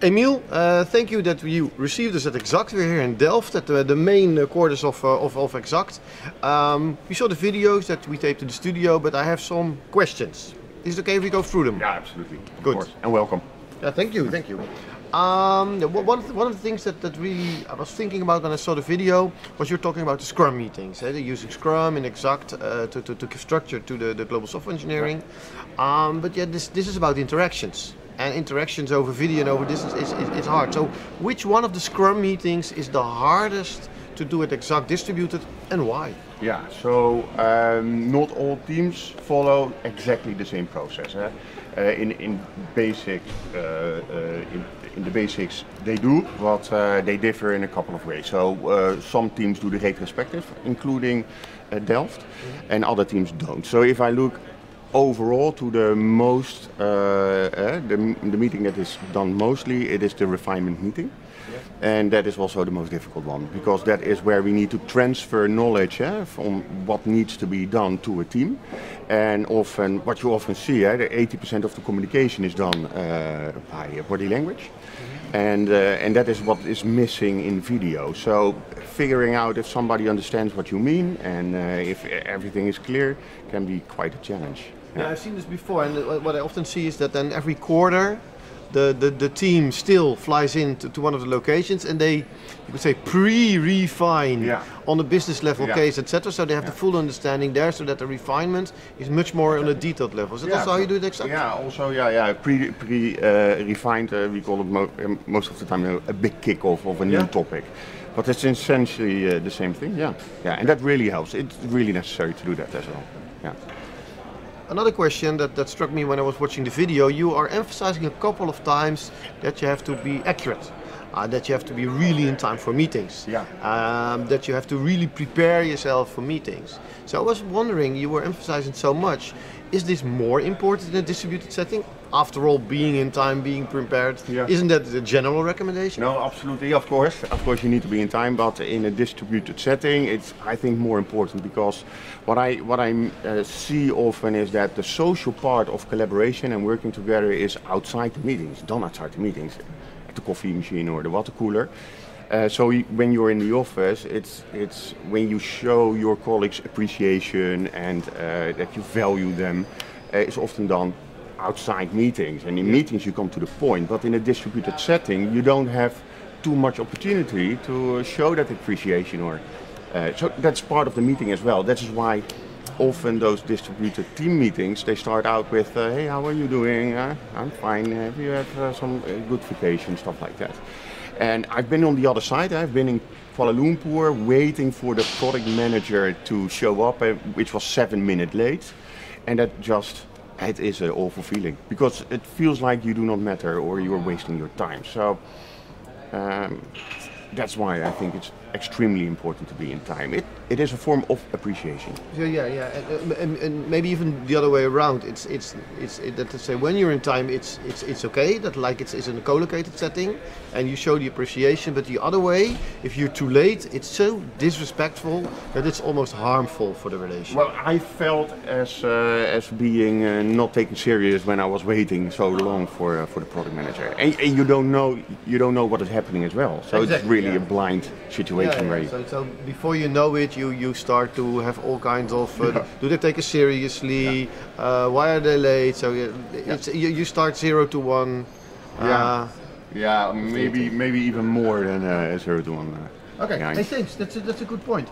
Emiel, thank you that you received us at Exact. We're here in Delft at the main quarters of Exact. You saw the videos that we taped in the studio, but I have some questions. Is it okay if we go through them? Yeah, absolutely. Good. Of course. And welcome. Yeah, thank you, thank you. One of the things that really I was thinking about when I saw the video was you're talking about the Scrum meetings. They're using Scrum in Exact to give structure to the global software engineering. But yeah, this is about interactions. And interactions over video and over distance is hard. So which one of the Scrum meetings is the hardest to do at Exact distributed and why? Yeah, so not all teams follow exactly the same process. In the basics they do, but they differ in a couple of ways. So some teams do the retrospective, including Delft, and other teams don't. So if I look overall to the most, the meeting that is done mostly, it is the refinement meeting. And that is also the most difficult one, because that is where we need to transfer knowledge from what needs to be done to a team. And often, what you often see, the 80% of the communication is done by body language. And that is what is missing in video. So figuring out if somebody understands what you mean and if everything is clear can be quite a challenge. Yeah, I've seen this before, and what I often see is that then every quarter the team still flies in to one of the locations and they, you could say, pre-refine on a business level case, etc. So they have the full understanding there, so that the refinement is much more on a detailed level. Is that also how you do it exactly? Yeah, also, pre-refined, we call it most of the time a big kick-off of a new topic. But it's essentially the same thing, yeah, and that really helps. It's really necessary to do that as well, yeah. Another question that struck me when I was watching the video, you are emphasizing a couple of times that you have to be accurate, that you have to be really in time for meetings, that you have to really prepare yourself for meetings. So I was wondering, you were emphasizing so much, is this more important in a distributed setting? After all, being in time, being prepared, isn't that the general recommendation? No, absolutely, of course. Of course you need to be in time, but in a distributed setting, it's, I think, more important, because what I see often is that the social part of collaboration and working together is outside the meetings, done outside the meetings, at the coffee machine or the water cooler. So when you're in the office, it's when you show your colleagues appreciation and that you value them, it's often done outside meetings. And in meetings you come to the point, but in a distributed setting you don't have too much opportunity to show that appreciation. Or so that's part of the meeting as well. That is why often those distributed team meetings, they start out with, hey, how are you doing? I'm fine. Have you had some good vacation, stuff like that. And I've been on the other side. I've been in Kuala Lumpur waiting for the product manager to show up, which was 7 minutes late. And that just, it is an awful feeling, because it feels like you do not matter or you're wasting your time. So that's why I think it's extremely important to be in time. It is a form of appreciation. Yeah, and maybe even the other way around. It's that to say when you're in time, it's okay. That like it's in a co-located setting, and you show the appreciation. But the other way, if you're too late, it's so disrespectful that it's almost harmful for the relation. Well, I felt as being not taken serious when I was waiting so long for the product manager, and you don't know what is happening as well. So exactly, it's really a blind situation. So before you know it, you start to have all kinds of do they take it seriously? Why are they late? So it's you start 0 to 1. Maybe even more than 0 to 1. Okay, hey, thanks. That's a good point.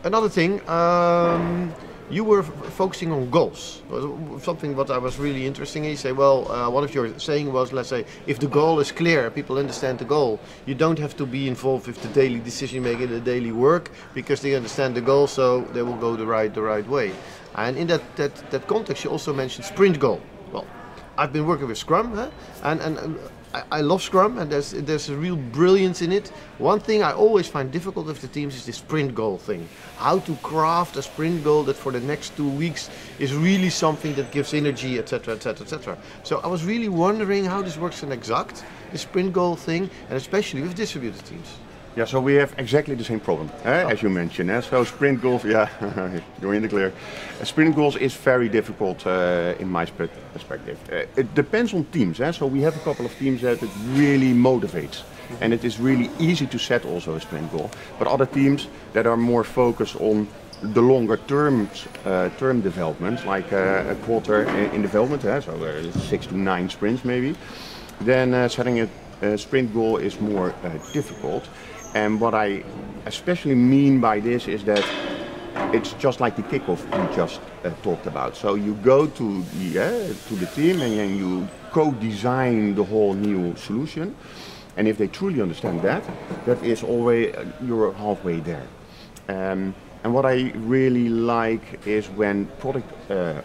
Another thing. You were focusing on goals. Something what I was really interesting. You say, well, one of your saying was, let's say, if the goal is clear, people understand the goal. You don't have to be involved with the daily decision making, the daily work, because they understand the goal, so they will go the right way. And in that context, you also mentioned sprint goal. Well, I've been working with Scrum, and I love Scrum, and there's a real brilliance in it. One thing I always find difficult with the teams is the sprint goal thing. How to craft a sprint goal that for the next 2 weeks is really something that gives energy, etc., etc., etc. So I was really wondering how this works in Exact, the sprint goal thing, and especially with distributed teams. Yeah, so we have exactly the same problem, as you mentioned. So sprint goals, yeah, you're in the clear. Sprint goals is very difficult in my perspective. It depends on teams. So we have a couple of teams that it really motivates. And it is really easy to set also a sprint goal. But other teams that are more focused on the longer term developments, like a quarter in development, so 6 to 9 sprints maybe, then setting a sprint goal is more difficult. And what I especially mean by this is that it's just like the kickoff we just talked about. So you go to the team and then you co-design the whole new solution. And if they truly understand that, that is always you're halfway there. And what I really like is when product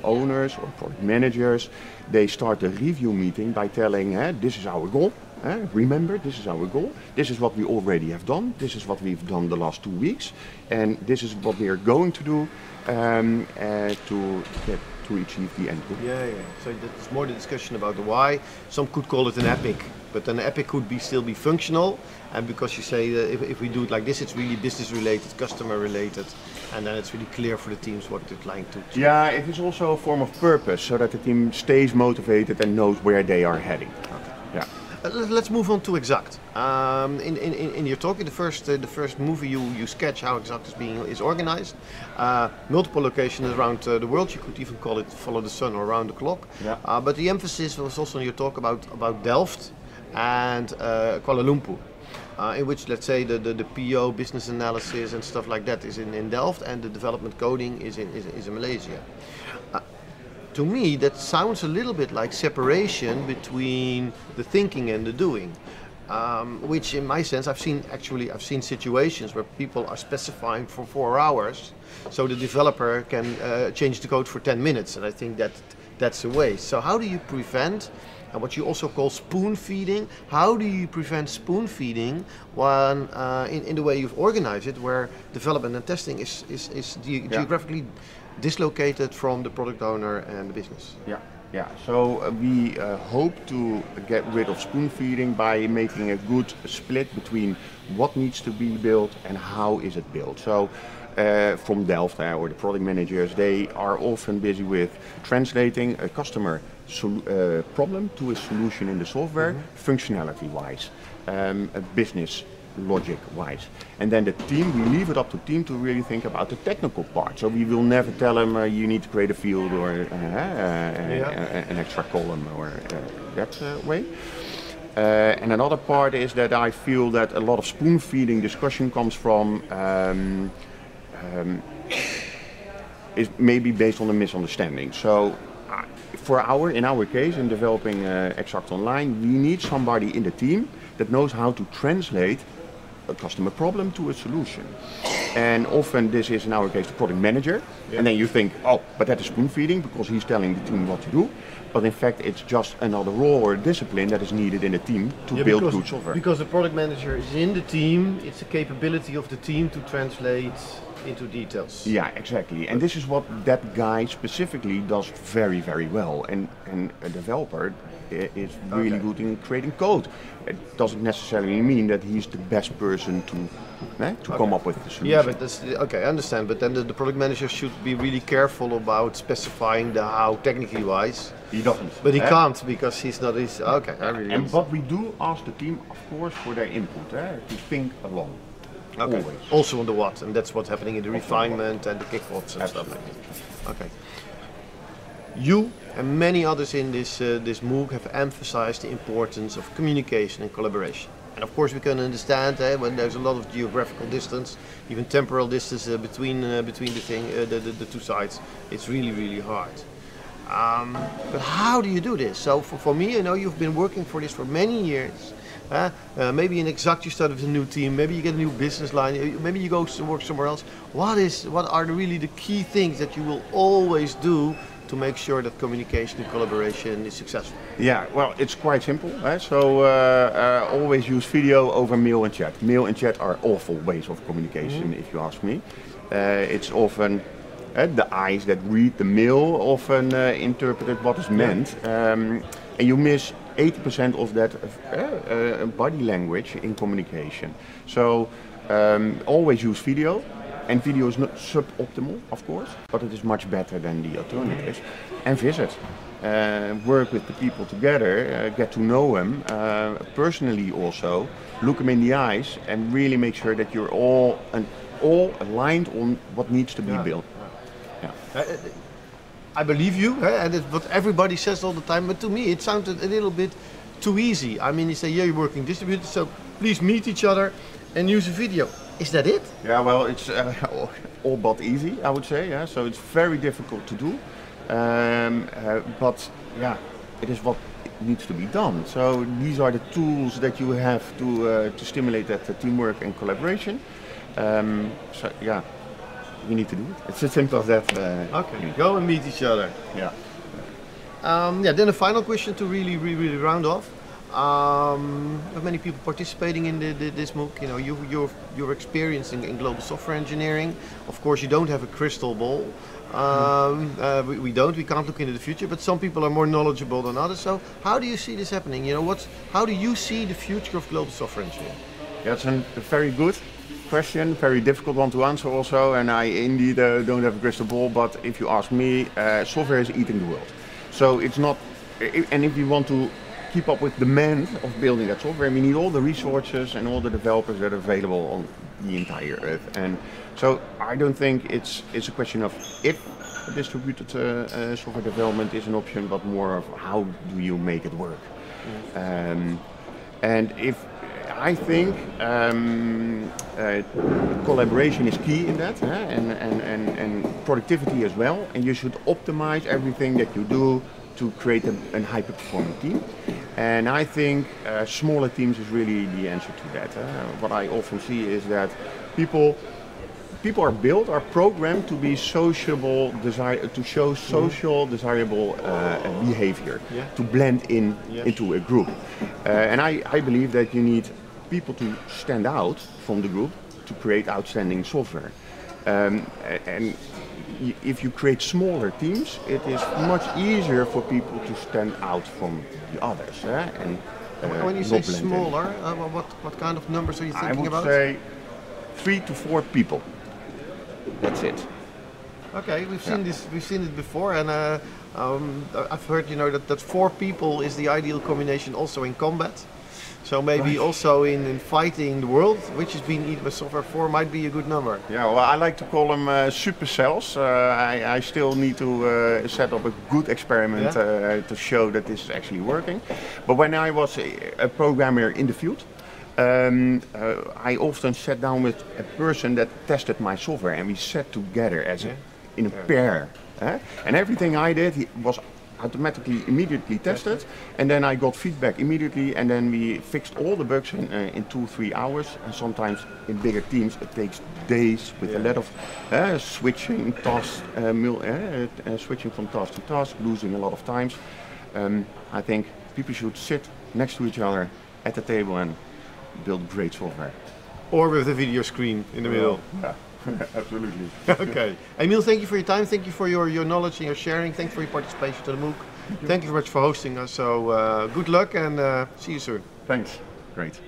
owners or product managers, they start a review meeting by telling, this is our goal. Remember, this is our goal. This is what we already have done. This is what we've done the last 2 weeks. And this is what we are going to do to achieve the end goal. Yeah. So it's more the discussion about the why. Some could call it an epic, but an epic could still be functional. And because you say that if we do it like this, it's really business related, customer related, and then it's really clear for the teams what they're trying to achieve. Yeah, it is also a form of purpose, so that the team stays motivated and knows where they are heading. Okay. Yeah. Let's move on to Exact. In your talk, in the first movie, you sketch how Exact is organized. Multiple locations around the world. You could even call it follow the sun or around the clock. Yeah. But the emphasis was also in your talk about Delft and Kuala Lumpur. In which, let's say, the PO, business analysis and stuff like that is in Delft, and the development coding is in Malaysia. To me, that sounds a little bit like separation between the thinking and the doing. Which, in my sense, I've seen situations where people are specifying for 4 hours, so the developer can change the code for 10 minutes, and I think that's a waste. So how do you prevent, and what you also call spoon feeding, how do you prevent spoon feeding when, in the way you've organized it, where development and testing is geographically dislocated from the product owner and the business? Yeah. So we hope to get rid of spoon feeding by making a good split between what needs to be built and how is it built. So from Delft or the product managers, they are often busy with translating a customer problem to a solution in the software, functionality-wise, business logic-wise. And then the team, we leave it up to the team to really think about the technical part. So we will never tell them you need to create a field or an extra column or that way. And another part is that I feel that a lot of spoon-feeding discussion comes from is maybe based on a misunderstanding. So in our case, in developing Exact Online, we need somebody in the team that knows how to translate a customer problem to a solution. And often this is, in our case, the product manager. Yeah. And then you think, oh, but that is spoon feeding because he's telling the team what to do. But in fact, it's just another role or discipline that is needed in the team to build good software. Because the product manager is in the team, it's a capability of the team to translate into details. Yeah, exactly. And this is what that guy specifically does very, very well. And a developer is really good in creating code. It doesn't necessarily mean that he's the best person to come up with the solution. Yeah, but that's okay. I understand. But then the product manager should be really careful about specifying the how technically wise. He doesn't. But he can't because he's not. Okay. I really and but we do ask the team, of course, for their input to think along. Okay. Always. Also on the what, and that's what's happening in the refinement and the kickoffs and stuff like that. Okay. You and many others in this MOOC have emphasized the importance of communication and collaboration. And of course we can understand when there's a lot of geographical distance, even temporal distance between the two sides, it's really, really hard. But how do you do this? So for me, you've been working for this for many years. Maybe in Exact you start with a new team, maybe you get a new business line, maybe you go to work somewhere else. What are really the key things that you will always do to make sure that communication and collaboration is successful? Yeah, well, it's quite simple. So always use video over mail and chat. Mail and chat are awful ways of communication, if you ask me. It's often the eyes that read the mail often interpret what is meant, and you miss 80% of that body language in communication. So always use video. And video is not suboptimal, of course, but it is much better than the alternatives. And visit. Work with the people together, get to know them personally also, look them in the eyes and really make sure that you're all aligned on what needs to be built. Yeah. I believe you, and it's what everybody says all the time, but to me it sounded a little bit too easy. I mean, you say, yeah, you're working distributed, so please meet each other and use a video. Is that it? Yeah, well, it's all but easy, I would say. Yeah, so it's very difficult to do, but yeah, it is what needs to be done. So these are the tools that you have to stimulate that teamwork and collaboration. So yeah, you need to do it. It's as simple as that. Okay, go and meet each other. Yeah. Yeah. Then a final question to really round off. Have many people participating in this MOOC? You know, you're experienced in global software engineering. Of course, you don't have a crystal ball. We can't look into the future, but some people are more knowledgeable than others. So how do you see this happening? You know, how do you see the future of global software engineering? That's a very good question, very difficult one to answer also, and I indeed don't have a crystal ball, but if you ask me, software is eating the world. So it's not, and if you want to keep up with demand of building that software, we need all the resources and all the developers that are available on the entire earth. And so I don't think it's a question of if distributed software development is an option, but more of how do you make it work. And if I think collaboration is key in that, and productivity as well, and you should optimize everything that you do to create a high-performing team. And I think smaller teams is really the answer to that. What I often see is that people are programmed to be sociable, to show social desirable behavior, to blend in into a group. And I believe that you need people to stand out from the group to create outstanding software. And if you create smaller teams, it is much easier for people to stand out from the others. And when you say smaller, what kind of numbers are you thinking about? I would say 3 to 4 people. That's it. Okay, we've seen this. We've seen it before, and I've heard, you know, that 4 people is the ideal combination also in combat. So maybe also in fighting the world, which is being eaten by software, 4 might be a good number. Yeah, well, I like to call them supercells. I still need to set up a good experiment to show that this is actually working. But when I was a programmer in the field, I often sat down with a person that tested my software, and we sat together as in a pair. And everything I did was automatically immediately tested, and then I got feedback immediately, and then we fixed all the bugs in 2-3 hours. And sometimes in bigger teams it takes days with a lot of switching tasks, switching from task to task, losing a lot of times. I think people should sit next to each other at the table and build great software. Or with a video screen in the middle. Yeah. Absolutely. Okay. Emil, thank you for your time. Thank you for your knowledge and your sharing. Thank you for your participation to the MOOC. Thank you very much for hosting us. So good luck and see you soon. Thanks. Great.